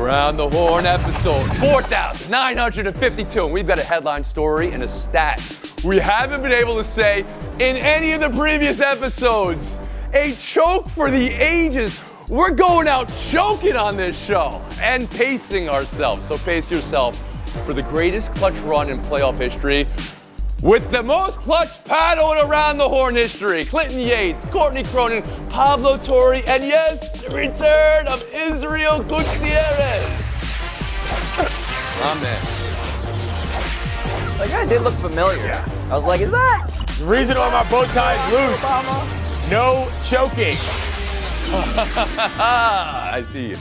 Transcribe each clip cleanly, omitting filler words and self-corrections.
Around the Horn episode 4,952. And we've got a headline story and a stat we haven't been able to say in any of the previous episodes. A choke for the ages. We're going out choking on this show and pacing ourselves. So pace yourself for the greatest clutch run in playoff history with the most clutch paddle in Around the Horn history. Clinton Yates, Courtney Cronin, Pablo Torre, and yes, the return of Israel Gutierrez. My man. That guy did look familiar. Yeah. I was like, is that? The reason why my bow tie is loose. Obama? No choking. I see you.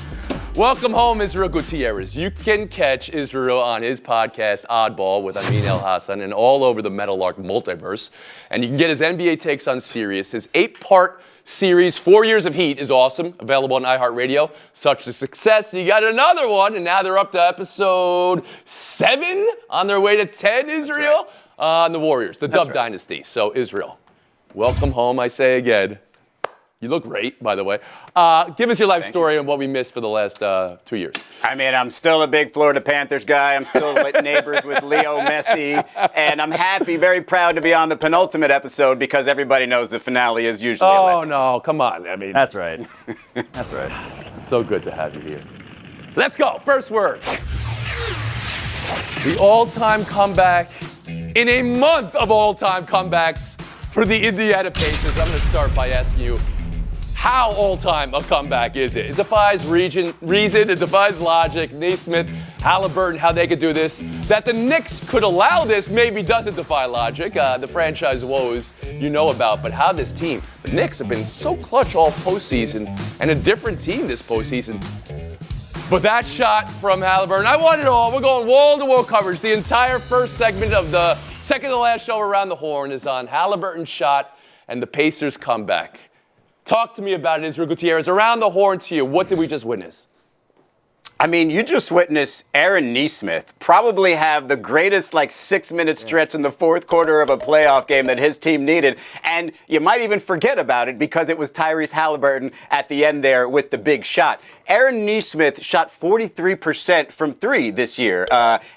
Welcome home, Israel Gutierrez. You can catch Israel on his podcast, Oddball, with Amin El Hassan, and all over the Meadowlark multiverse. And you can get his NBA takes on Sirius. His 8-part series, 4 Years of Heat, is awesome. Available on iHeartRadio. Such a success. You got another one, and now they're up to episode 7, on their way to 10, Israel, on the Warriors, the Dub Dynasty. So, Israel, welcome home, I say again. You look great, by the way. Give us your life story and what we missed for the last 2 years. I mean, I'm still a big Florida Panthers guy. I'm still neighbors with Leo Messi. And I'm happy, very proud to be on the penultimate episode because everybody knows the finale is usually electric. No, come on. I mean, that's right. That's right. So good to have you here. Let's go. First word. The all-time comeback in a month of all-time comebacks for the Indiana Pacers. I'm going to start by asking you, how all-time a comeback is it? It defies reason, it defies logic. Naismith, Halliburton, how they could do this. That the Knicks could allow this maybe doesn't defy logic. The franchise woes you know about, but how this team, the Knicks have been so clutch all postseason and a different team this postseason. But that shot from Halliburton, I want it all. We're going wall-to-wall coverage. The entire first segment of the second to last show Around the Horn is on Halliburton's shot and the Pacers comeback. Talk to me about it, Israel Gutierrez. Around the Horn to you, what did we just witness? I mean, you just witnessed Aaron Naismith probably have the greatest 6-minute stretch in the fourth quarter of a playoff game that his team needed. And you might even forget about it because it was Tyrese Halliburton at the end there with the big shot. Aaron Naismith shot 43% from 3 this year,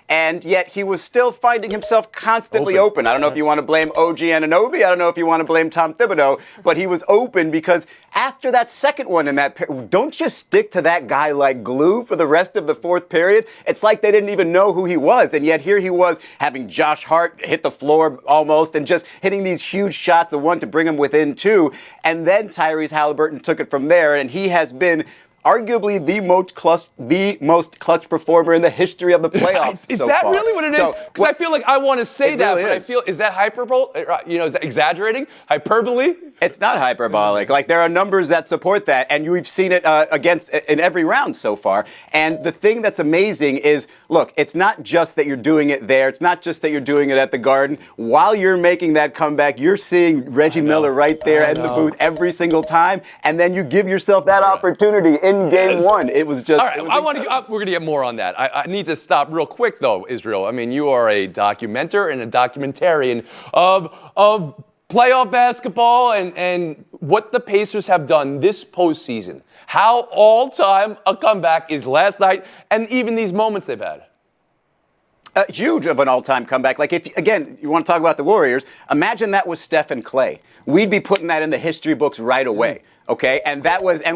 and yet he was still finding himself constantly open. I don't know if you want to blame OG Anunoby. I don't know if you want to blame Tom Thibodeau, but he was open because after that second one in that don't just stick to that guy like glue for the rest of the fourth period. It's like they didn't even know who he was, and yet here he was having Josh Hart hit the floor almost and just hitting these huge shots, the one to bring him within 2, and then Tyrese Halliburton took it from there, and he has been arguably the most clutch performer in the history of the playoffs. Is that really what it is? Because I feel like I want to say that, but I feel, is that hyperbole? Is that exaggerating? Hyperbole? It's not hyperbolic. There are numbers that support that, and we've seen it in every round so far. And the thing that's amazing is, look, it's not just that you're doing it there. It's not just that you're doing it at the Garden. While you're making that comeback, you're seeing Reggie Miller right there in the booth every single time, and then you give yourself that opportunity in game 1. It was just. All right, we're going to get more on that. I need to stop real quick, though, Israel. I mean, you are a documenter and a documentarian of playoff basketball and what the Pacers have done this postseason. How all-time a comeback is last night and even these moments they've had. Huge of an all-time comeback. If you want to talk about the Warriors, imagine that was Steph and Clay. We'd be putting that in the history books right away. Okay, and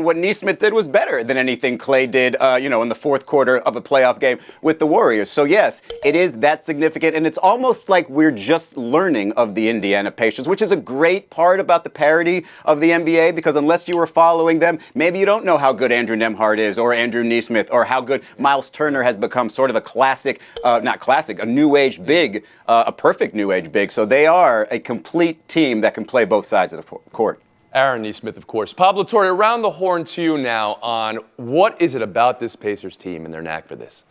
what Naismith did was better than anything Clay did, in the fourth quarter of a playoff game with the Warriors. So yes, it is that significant, and it's almost like we're just learning of the Indiana Pacers, which is a great part about the parity of the NBA, because unless you were following them, maybe you don't know how good Andrew Nembhard is, or Andrew Naismith, or how good Miles Turner has become sort of a a new age big, a perfect new age big. So they are a complete team that can play both sides of the court. Aaron Naismith, of course. Pablo Torre, Around the Horn to you now on what is it about this Pacers team and their knack for this?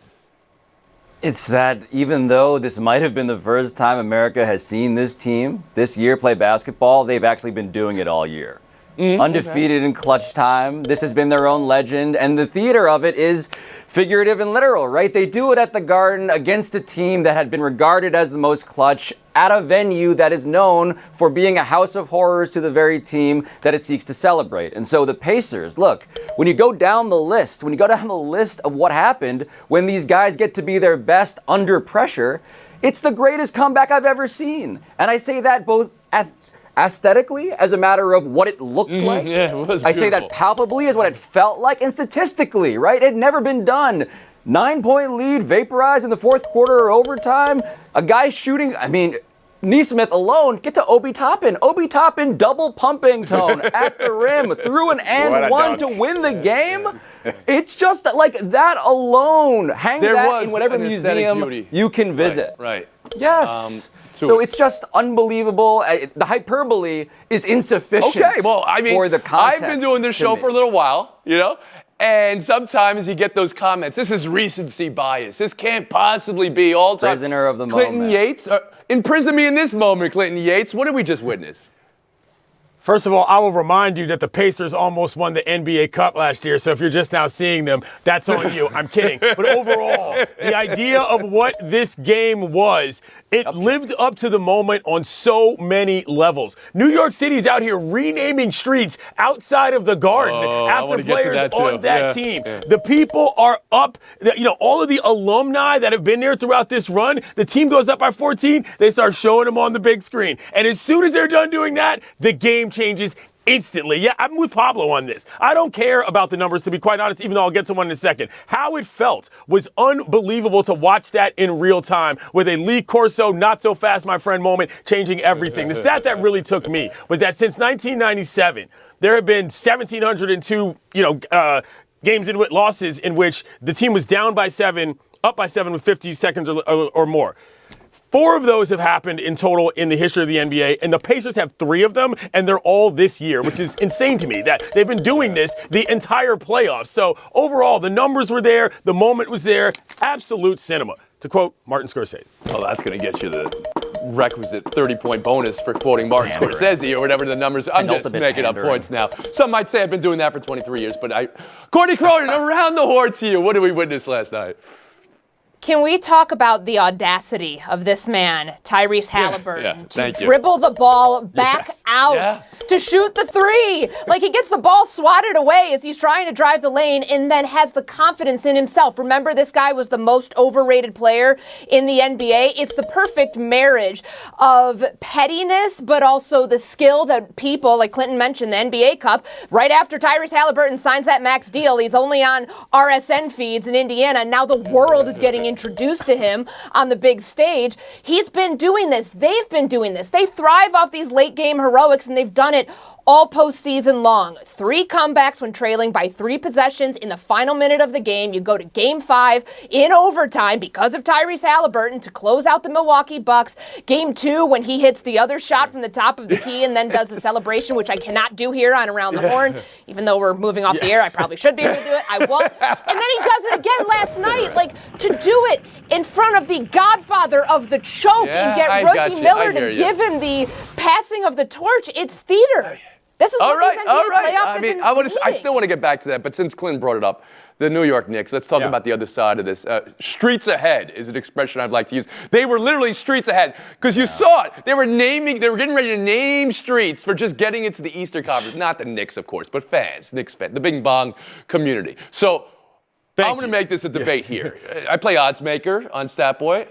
It's that even though this might have been the first time America has seen this team this year play basketball, they've actually been doing it all year. Undefeated in clutch time. This has been their own legend, and the theater of it is figurative and literal, right? They do it at the Garden against a team that had been regarded as the most clutch at a venue that is known for being a house of horrors to the very team that it seeks to celebrate. And so the Pacers, look, when you go down the list of what happened when these guys get to be their best under pressure, it's the greatest comeback I've ever seen. And I say that both aesthetically, as a matter of what it looked like. Yeah, it was I say that beautiful. palpably as what it felt like, and statistically, right? It had never been done. 9-point lead, vaporized in the fourth quarter or overtime. A guy shooting, Neesmith alone, get to Obi Toppin. Obi Toppin double pumping tone at the rim, through an and one to win the game. It's just like that alone. Hang There that was in whatever an aesthetic museum beauty. you can visit. Right. Yes. to So it. it's just unbelievable. The hyperbole is insufficient Okay, well, for the context. I've been doing this to show me. for a little while, and sometimes you get those comments. This is recency bias. This can't possibly be all time. Prisoner of the Clinton moment. Yates, imprison me in this moment, Clinton Yates. What did we just witness? First of all, I will remind you that the Pacers almost won the NBA Cup last year, so if you're just now seeing them, that's on you. I'm kidding. But overall, the idea of what this game was, it lived up to the moment on so many levels. New York City's out here renaming streets outside of the Garden I after wanna get to players that too. on that Yeah, team. yeah. The people are up. All of the alumni that have been there throughout this run, the team goes up by 14, they start showing them on the big screen. And as soon as they're done doing that, the game changes instantly. Yeah, I'm with Pablo on this. I don't care about the numbers, to be quite honest, even though I'll get to one in a second. How it felt was unbelievable to watch that in real time with a Lee Corso, not so fast, my friend moment, changing everything. The stat that really took me was that since 1997, there have been 1,702, games in losses in which the team was down by 7, up by 7 with 50 seconds or more. 4 of those have happened in total in the history of the NBA, and the Pacers have 3 of them, and they're all this year, which is insane to me that they've been doing this the entire playoffs. So overall, the numbers were there, the moment was there, absolute cinema. To quote Martin Scorsese. Well, that's going to get you the requisite 30-point bonus for quoting Martin Scorsese or whatever the numbers. I'm just ultimate making up pandering. points now. Some might say I've been doing that for 23 years, but Courtney Cronin, around the horn to you. What did we witness last night? Can we talk about the audacity of this man, Tyrese Halliburton, thank to you. dribble the ball back out Yeah. to shoot the three? Like, he gets the ball swatted away as he's trying to drive the lane and then has the confidence in himself. Remember, this guy was the most overrated player in the NBA. It's the perfect marriage of pettiness, but also the skill that people, like Clinton mentioned, the NBA Cup, right after Tyrese Halliburton signs that max deal, he's only on RSN feeds in Indiana. Now the world is getting introduced to him on the big stage. He's been doing this. They've been doing this. They thrive off these late game heroics, and they've done it all postseason long. 3 comebacks when trailing by 3 possessions in the final minute of the game. You go to Game 5 in overtime because of Tyrese Halliburton to close out the Milwaukee Bucks. Game 2 when he hits the other shot from the top of the key and then does the celebration, which I cannot do here on Around the Horn. Even though we're moving off the air, I probably should be able to do it. I won't. And then he does it again last night. Like, to do it in front of the godfather of the choke and get I got Reggie you. Miller I hear to you. give him the passing of the torch, it's theater. This is what these NBA playoffs have been I needing. still want to get back to that, but since Clinton brought it up, the New York Knicks, let's talk about the other side of this. Streets ahead is an expression I'd like to use. They were literally streets ahead because you saw it. They were getting ready to name streets for just getting into the Eastern Conference. Not the Knicks, of course, but Knicks fans, the Bing Bong community. So I'm going to make this a debate here. I play odds maker on Statboy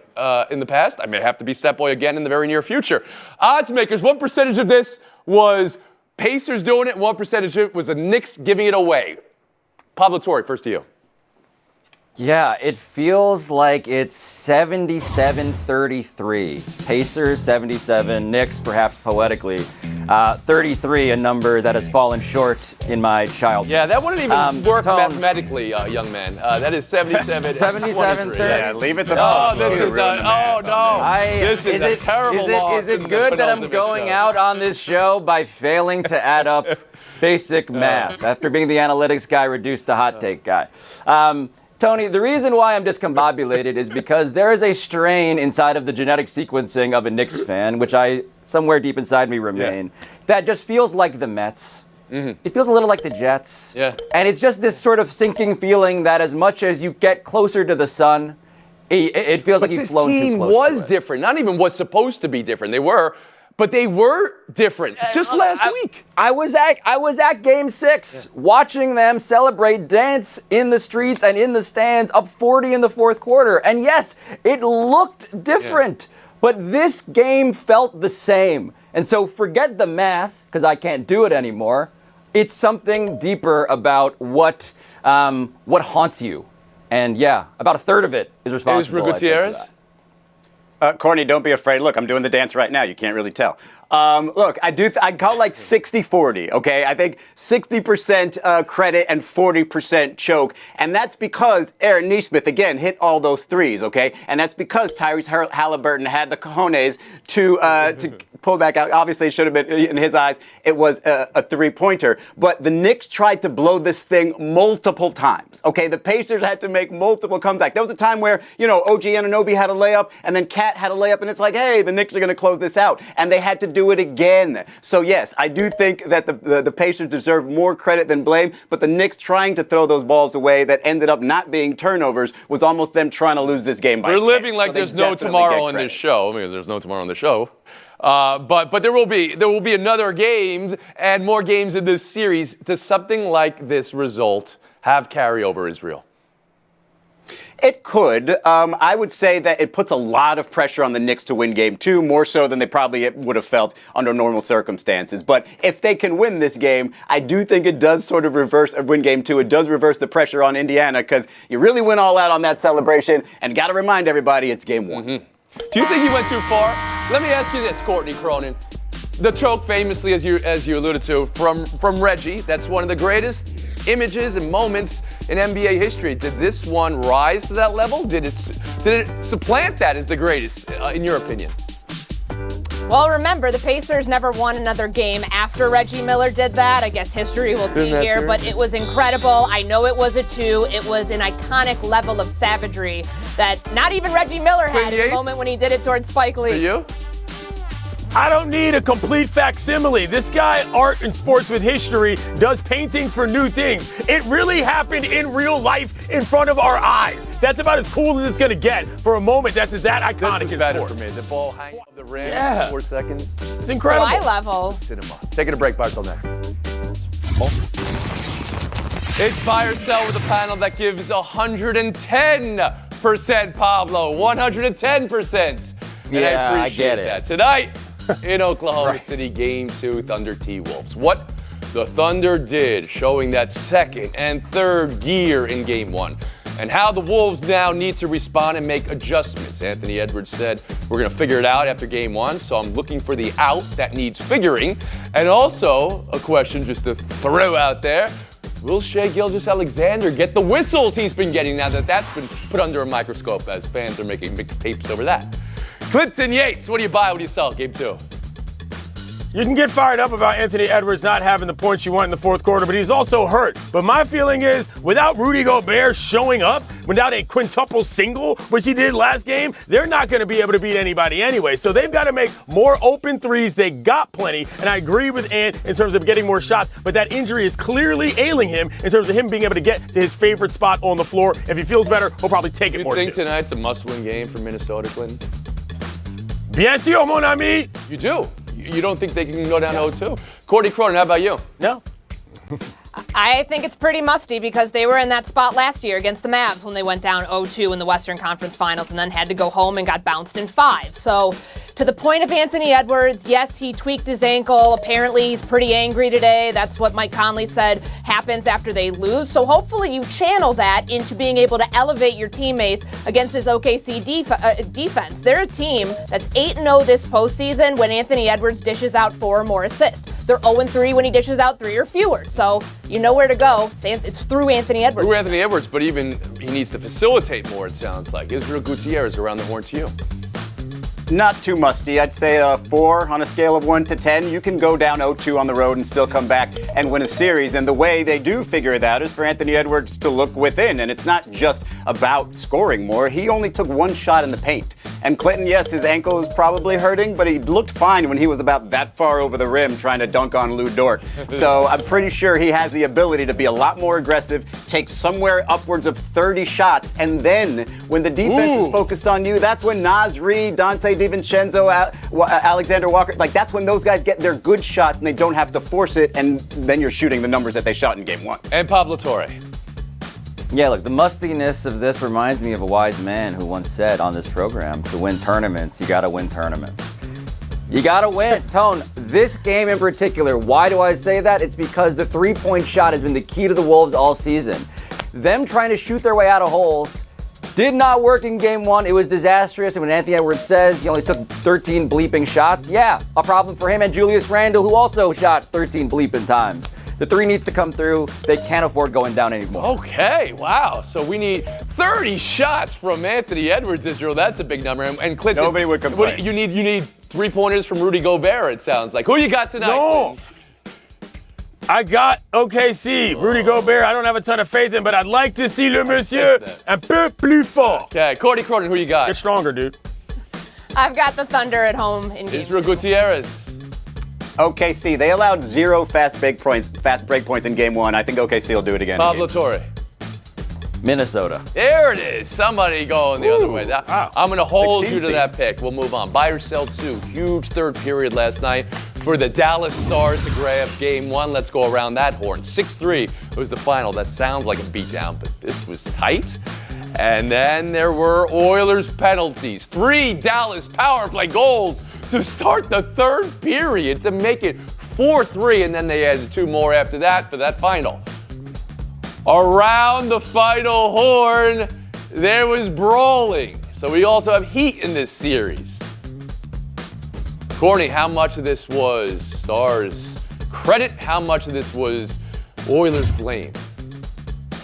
in the past. I may have to be Statboy again in the very near future. Odds makers, what percentage of this was Pacers doing it, and what percentage of it was the Knicks giving it away? Pablo Torre, first to you. Yeah, it feels like it's 77-33. Pacers 77, Knicks perhaps poetically 33, a number that has fallen short in my childhood. Yeah, that wouldn't even work Tone. mathematically, young man. That is 77. 77, 23. Yeah, leave it to Oh, Pablo this to is ruin the oh math no! on this. This is a terrible loss. Is in it the good that I'm penultimate going show. out on this show by failing to add up basic math after being the analytics guy reduced to hot take guy? Tony, the reason why I'm discombobulated is because there is a strain inside of the genetic sequencing of a Knicks fan, which I, somewhere deep inside me remain, that just feels like the Mets. It feels a little like the Jets. Yeah. And it's just this sort of sinking feeling that as much as you get closer to the sun, It feels like But he's this flown too team close was to it. different. Not even was supposed to be different. But they were different just last week. I was at Game 6, watching them celebrate, dance in the streets and in the stands, up 40 in the fourth quarter. And yes, it looked different, but this game felt the same. And so forget the math, because I can't do it anymore. It's something deeper about what haunts you. And yeah, about a third of it is responsible. Is Gutierrez? Courtney, don't be afraid. Look, I'm doing the dance right now. You can't really tell. Look, I'd call like 60-40, okay? I think 60% credit and 40% choke. And that's because Aaron Nesmith, again, hit all those threes, okay? And that's because Tyrese Halliburton had the cojones to pull back out. Obviously, it should have been, in his eyes, it was a three-pointer. But the Knicks tried to blow this thing multiple times, okay? The Pacers had to make multiple comebacks. There was a time where, OG Anunoby had a layup, and then Cat had a layup, and it's like, hey, the Knicks are going to close this out. And they had to do it again. So, yes, I do think that the Pacers deserve more credit than blame, but the Knicks trying to throw those balls away that ended up not being turnovers was almost them trying to lose this game by 10. We're living like So there's they no definitely tomorrow get on this credit. show, because there's no tomorrow on the show. But there will be another game and more games in this series. Does something like this result have carryover, Israel? It could. I would say that it puts a lot of pressure on the Knicks to win game 2, more so than they probably would have felt under normal circumstances. But if they can win this game, I do think it does sort of win game 2. It does reverse the pressure on Indiana, because you really went all out on that celebration. And got to remind everybody, it's game 1. Mm-hmm. Do you think he went too far? Let me ask you this, Courtney Cronin. The choke, famously, as you alluded to, from Reggie. That's one of the greatest images and moments in NBA history. Did this one rise to that level? Did it supplant that as the greatest, in your opinion? Well, remember, the Pacers never won another game after Reggie Miller did that. I guess history will see here, but it was incredible. I know it was a 2. It was an iconic level of savagery that not even Reggie Miller had in the moment when he did it towards Spike Lee. For you? I don't need a complete facsimile. This guy, art and sports with history, does paintings for new things. It really happened in real life in front of our eyes. That's about as cool as it's going to get for a moment that's that iconic This was in better sport. for me. The ball hanging off the rim Yeah. for 4 seconds. It's incredible. High level. Cinema. Taking a break. Bye till next. It's buy or sell with a panel that gives 110% Pablo. 110%. And Yeah, I I appreciate get it. that. Tonight in Oklahoma City, Game 2, Thunder T-Wolves. What the Thunder did, showing that second and third gear in Game 1. And how the Wolves now need to respond and make adjustments. Anthony Edwards said, we're going to figure it out after Game 1, so I'm looking for the out that needs figuring. And also, a question just to throw out there, will Shai Gilgeous-Alexander get the whistles he's been getting now that that's been put under a microscope as fans are making mixtapes over that? Clinton Yates, what do you buy, what do you sell? Game 2. You can get fired up about Anthony Edwards not having the points you want in the fourth quarter, but he's also hurt. But my feeling is, without Rudy Gobert showing up, without a quintuple single, which he did last game, they're not going to be able to beat anybody anyway. So they've got to make more open threes. They got plenty, and I agree with Ant in terms of getting more shots, but that injury is clearly ailing him in terms of him being able to get to his favorite spot on the floor. If he feels better, he'll probably take it more You think too. tonight's a must-win game for Minnesota, Clinton? Bien sûr, mon ami. You do. You don't think they can go down 0-2? Courtney Cronin, how about you? No. I think it's pretty musty because they were in that spot last year against the Mavs when they went down 0-2 in the Western Conference Finals and then had to go home and got bounced in 5. So to the point of Anthony Edwards, yes, he tweaked his ankle. Apparently he's pretty angry today. That's what Mike Conley said happens after they lose. So hopefully you channel that into being able to elevate your teammates against this OKC defense. They're a team that's 8-0 this postseason when Anthony Edwards dishes out 4 or more assists. They're 0-3 when he dishes out 3 or fewer. So you know where to go. It's through Anthony Edwards. Through Anthony Edwards, but even he needs to facilitate more, it sounds like. Israel Gutierrez around the horn to you. Not too musty. I'd say a 4 on a scale of 1 to 10. You can go down 0-2 on the road and still come back and win a series. And the way they do figure it out is for Anthony Edwards to look within. And it's not just about scoring more. He only took 1 shot in the paint And Clinton, yes, his ankle is probably hurting, but he looked fine when he was about that far over the rim trying to dunk on Lou Dort. So I'm pretty sure he has the ability to be a lot more aggressive, take somewhere upwards of 30 shots, and then when the defense is focused on you, that's when Naz Reid, Dante DiVincenzo, Alexander Walker, like that's when those guys get their good shots and they don't have to force it, and then you're shooting the numbers that they shot in game 1. And Pablo Torre. Yeah, look, the mustiness of this reminds me of a wise man who once said on this program, to win tournaments, you gotta win tournaments. You gotta win. Tone, this game in particular, why do I say that? It's because the three-point shot has been the key to the Wolves all season. Them trying to shoot their way out of holes did not work in game 1. It was disastrous. And when Anthony Edwards says he only took 13 bleeping shots, yeah, a problem for him and Julius Randle, who also shot 13 bleeping times. The three needs to come through. They can't afford going down anymore. Okay, wow. So we need 30 shots from Anthony Edwards, Israel. That's a big number. And Clinton, nobody would complain. You need 3-pointers from Rudy Gobert, it sounds like. Who you got tonight? No. I got OKC. Rudy Gobert, I don't have a ton of faith in, but I'd like to see le monsieur un peu plus fort. Okay, Courtney Cronin, who you got? Get stronger, dude. I've got the Thunder at home in game. Israel Gutierrez. OKC, they allowed 0 fast break points in game 1. I think OKC will do it again. Pablo Torre. Minnesota. There it is. Somebody going the other way. Wow. I'm going to hold you to 16 that pick. We'll move on. Buy or sell 2. Huge third period last night for the Dallas Stars to grab game 1. Let's go around that horn. 6-3 was the final. That sounds like a beatdown, but this was tight. And then there were Oilers penalties. 3 Dallas power play goals to start the third period to make it 4-3, and then they added 2 more after that for that final. Around the final horn, there was brawling. So we also have heat in this series. Courtney, how much of this was Stars credit? How much of this was Oilers blame?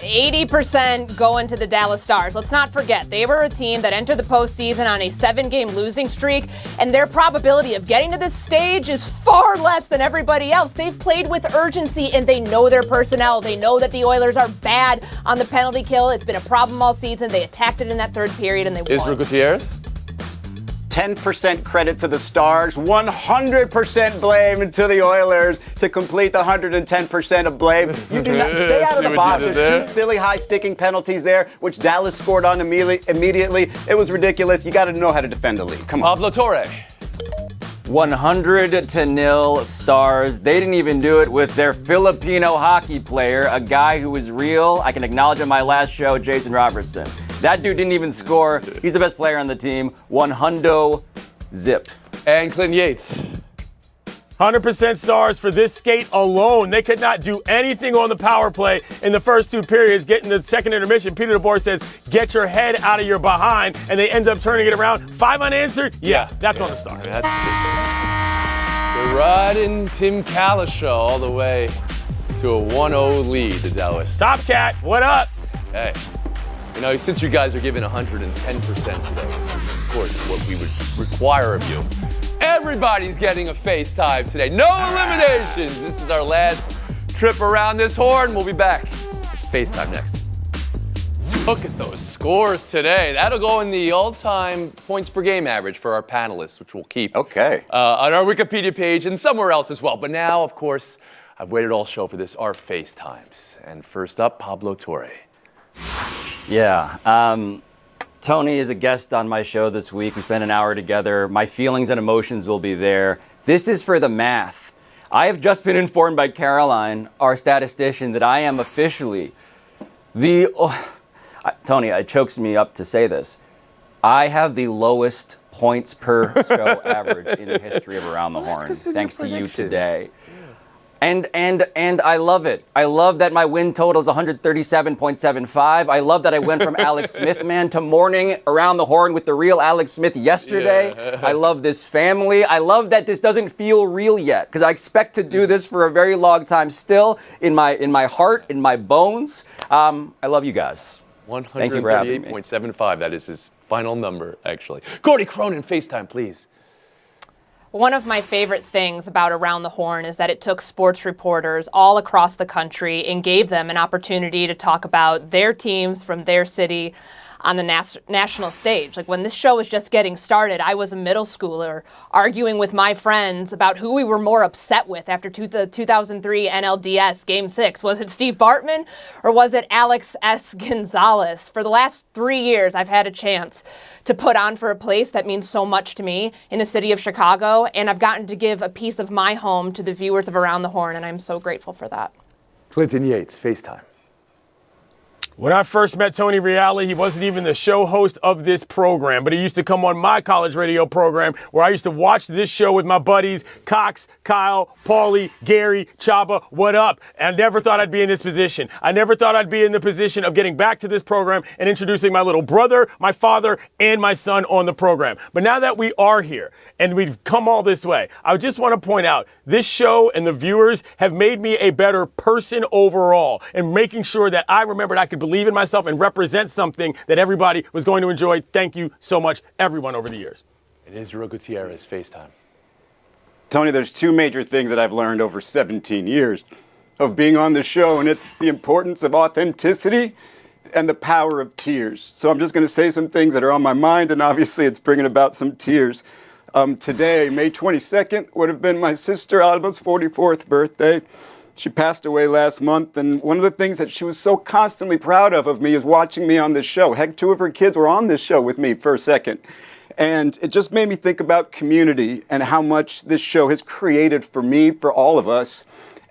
80% going to the Dallas Stars. Let's not forget, they were a team that entered the postseason on a 7-game losing streak, and their probability of getting to this stage is far less than everybody else. They've played with urgency, and they know their personnel. They know that the Oilers are bad on the penalty kill. It's been a problem all season. They attacked it in that third period, and they won. Israel Gutierrez? 10% credit to the Stars, 100% blame to the Oilers to complete the 110% of blame. You do not stay out of the box. There's 2 silly high-sticking penalties there, which Dallas scored on immediately. It was ridiculous. You got to know how to defend the league. Come on. Pablo Torre. 100-0 Stars. They didn't even do it with their Filipino hockey player, a guy who was real. I can acknowledge on my last show, Jason Robertson. That dude didn't even score. He's the best player on the team. 100 zip. And Clinton Yates. 100% Stars for this skate alone. They could not do anything on the power play in the first 2 periods. Getting the second intermission, Peter DeBoer says, get your head out of your behind, and they end up turning it around. 5 unanswered? Yeah, that's on the Stars. The riding Tim Kalishaw all the way to a 1-0 lead to Dallas. Top Cat, what up? Hey, you know, since you guys are giving 110% today, of course, what we would require of you. Everybody's getting a FaceTime today. No eliminations. This is our last trip around this horn. We'll be back. FaceTime next. Look at those scores today. That'll go in the all-time points per game average for our panelists, which we'll keep on our Wikipedia page and somewhere else as well. But now, of course, I've waited all show for this, our FaceTimes. And first up, Pablo Torre. Yeah. Tony is a guest on my show this week. We spent an hour together. My feelings and emotions will be there. This is for the math. I have just been informed by Caroline, our statistician, that I am officially Tony, it chokes me up to say this. I have the lowest points per show average in the history of Around the Horn, thanks to you today. And I love it. I love that my win total is 137.75. I love that I went from Alex Smith man to morning Around the Horn with the real Alex Smith yesterday. Yeah. I love this family. I love that this doesn't feel real yet, because I expect to do this for a very long time still in my heart, in my bones. I love you guys. 138.75. That is his final number, actually. Courtney Cronin, FaceTime, please. One of my favorite things about Around the Horn is that it took sports reporters all across the country and gave them an opportunity to talk about their teams from their city on the national stage. Like when this show was just getting started, I was a middle schooler arguing with my friends about who we were more upset with after the 2003 NLDS Game 6. Was it Steve Bartman or was it Alex S. Gonzalez? For the last 3 years, I've had a chance to put on for a place that means so much to me in the city of Chicago, and I've gotten to give a piece of my home to the viewers of Around the Horn, and I'm so grateful for that. Clinton Yates, FaceTime. When I first met Tony Reale, he wasn't even the show host of this program, but he used to come on my college radio program where I used to watch this show with my buddies, Cox, Kyle, Paulie, Gary, Chaba, what up? And I never thought I'd be in this position. I never thought I'd be in the position of getting back to this program and introducing my little brother, my father, and my son on the program. But now that we are here and we've come all this way, I just want to point out this show and the viewers have made me a better person overall and making sure that I remembered I could believe in myself and represent something that everybody was going to enjoy. Thank you so much, everyone, over the years. It is Israel Gutierrez, FaceTime. Tony, there's two major things that I've learned over 17 years of being on the show, and it's the importance of authenticity and the power of tears. So I'm just going to say some things that are on my mind, and obviously it's bringing about some tears. Today, May 22nd, would have been my sister Alba's 44th birthday. She passed away last month, and one of the things that she was so constantly proud of me is watching me on this show. Heck, 2 of her kids were on this show with me for a second. And it just made me think about community and how much this show has created for me, for all of us.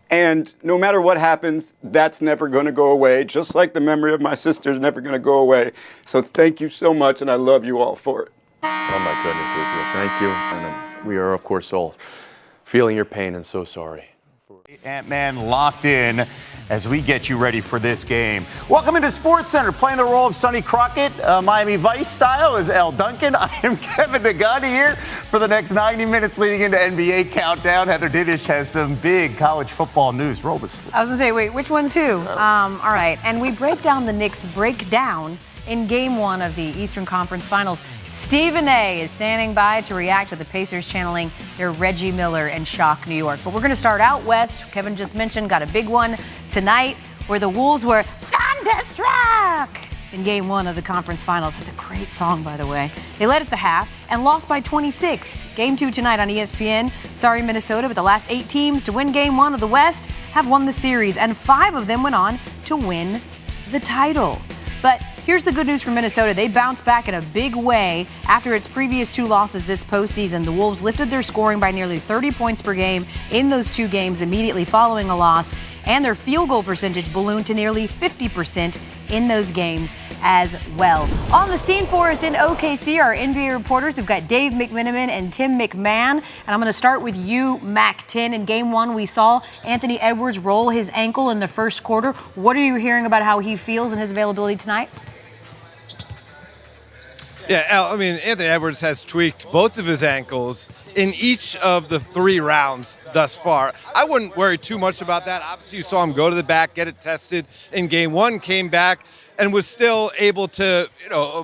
And no matter what happens, that's never going to go away, just like the memory of my sister is never going to go away. So thank you so much, and I love you all for it. Oh my goodness, Israel, thank you. And we are, of course, all feeling your pain and so sorry. Ant-Man locked in as we get you ready for this game. Welcome into SportsCenter, playing the role of Sonny Crockett, Miami Vice style, is L. Duncan. I am Kevin Nagani here for the next 90 minutes leading into NBA Countdown. Heather Didish has some big college football news. Roll the sleeve. I was going to say, wait, which one's who? All right, and we break down the Knicks breakdown in Game 1 of the Eastern Conference Finals. Stephen A. is standing by to react to the Pacers channeling their Reggie Miller and Shock New York. But we're going to start out west. Kevin just mentioned, got a big one tonight where the Wolves were thunderstruck in Game 1 of the Conference Finals. It's a great song, by the way. They led at the half and lost by 26. Game 2 tonight on ESPN. Sorry, Minnesota, but the last 8 teams to win Game 1 of the West have won the series, and 5 of them went on to win the title. But here's the good news for Minnesota. They bounced back in a big way after its previous 2 losses this postseason. The Wolves lifted their scoring by nearly 30 points per game in those 2 games immediately following a loss, and their field goal percentage ballooned to nearly 50% in those games as well. On the scene for us in OKC, our NBA reporters, we've got Dave McMenamin and Tim McMahon. And I'm going to start with you, Mac-10. In Game 1, we saw Anthony Edwards roll his ankle in the first quarter. What are you hearing about how he feels and his availability tonight? Yeah, Al, I mean, Anthony Edwards has tweaked both of his ankles in each of the 3 rounds thus far. I wouldn't worry too much about that. Obviously, you saw him go to the back, get it tested in Game 1, came back, and was still able to,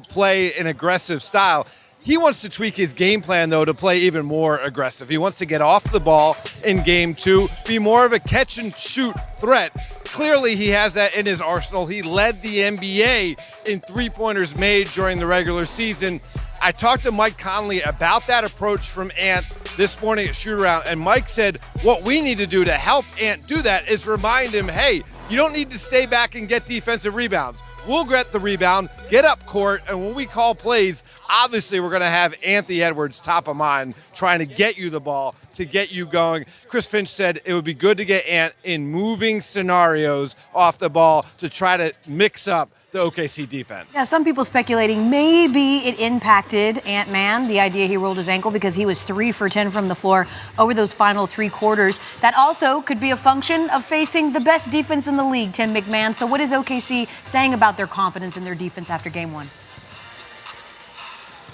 play an aggressive style. He wants to tweak his game plan, though, to play even more aggressive. He wants to get off the ball in Game 2, be more of a catch-and-shoot threat. Clearly, he has that in his arsenal. He led the NBA in three-pointers made during the regular season. I talked to Mike Conley about that approach from Ant this morning at shoot-around, and Mike said what we need to do to help Ant do that is remind him, hey, you don't need to stay back and get defensive rebounds. We'll get the rebound, get up court, and when we call plays, obviously we're going to have Anthony Edwards top of mind trying to get you the ball, to get you going. Chris Finch said it would be good to get Ant in moving scenarios off the ball to try to mix up the OKC defense. Yeah, some people speculating maybe it impacted Ant-Man, the idea he rolled his ankle, because he was 3 for 10 from the floor over those final 3 quarters. That also could be a function of facing the best defense in the league, Tim McMahon. So what is OKC saying about their confidence in their defense after Game 1?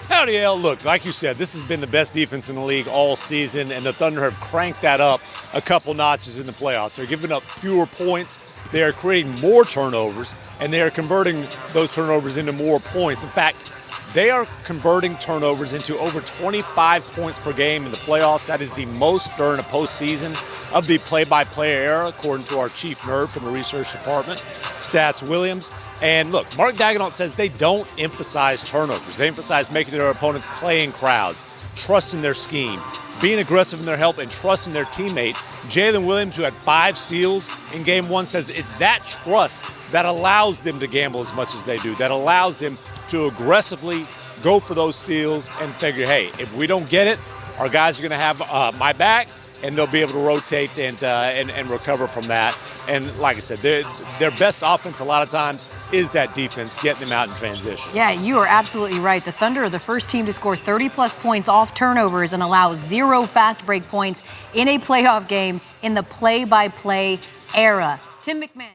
Howdy, Al. Look, like you said, this has been the best defense in the league all season, and the Thunder have cranked that up a couple notches in the playoffs. They're giving up fewer points. They are creating more turnovers, and they are converting those turnovers into more points. In fact, They are converting turnovers into over 25 points per game in the playoffs. That is the most during a postseason of the play-by-play era, according to our chief nerd from the research department, Stats Williams. And look, Mark Daigneault says they don't emphasize turnovers. They emphasize making their opponents play in crowds, trusting their scheme, being aggressive in their help, and trusting their teammate. Jalen Williams, who had 5 steals in Game 1, says it's that trust that allows them to gamble as much as they do, that allows them to aggressively go for those steals and figure, hey, if we don't get it, our guys are going to have my back, and they'll be able to rotate and recover from that. And like I said, their best offense a lot of times is that defense, getting them out in transition. Yeah, you are absolutely right. The Thunder are the first team to score 30-plus points off turnovers and allow 0 fast break points in a playoff game in the play-by-play era. Tim McMahon.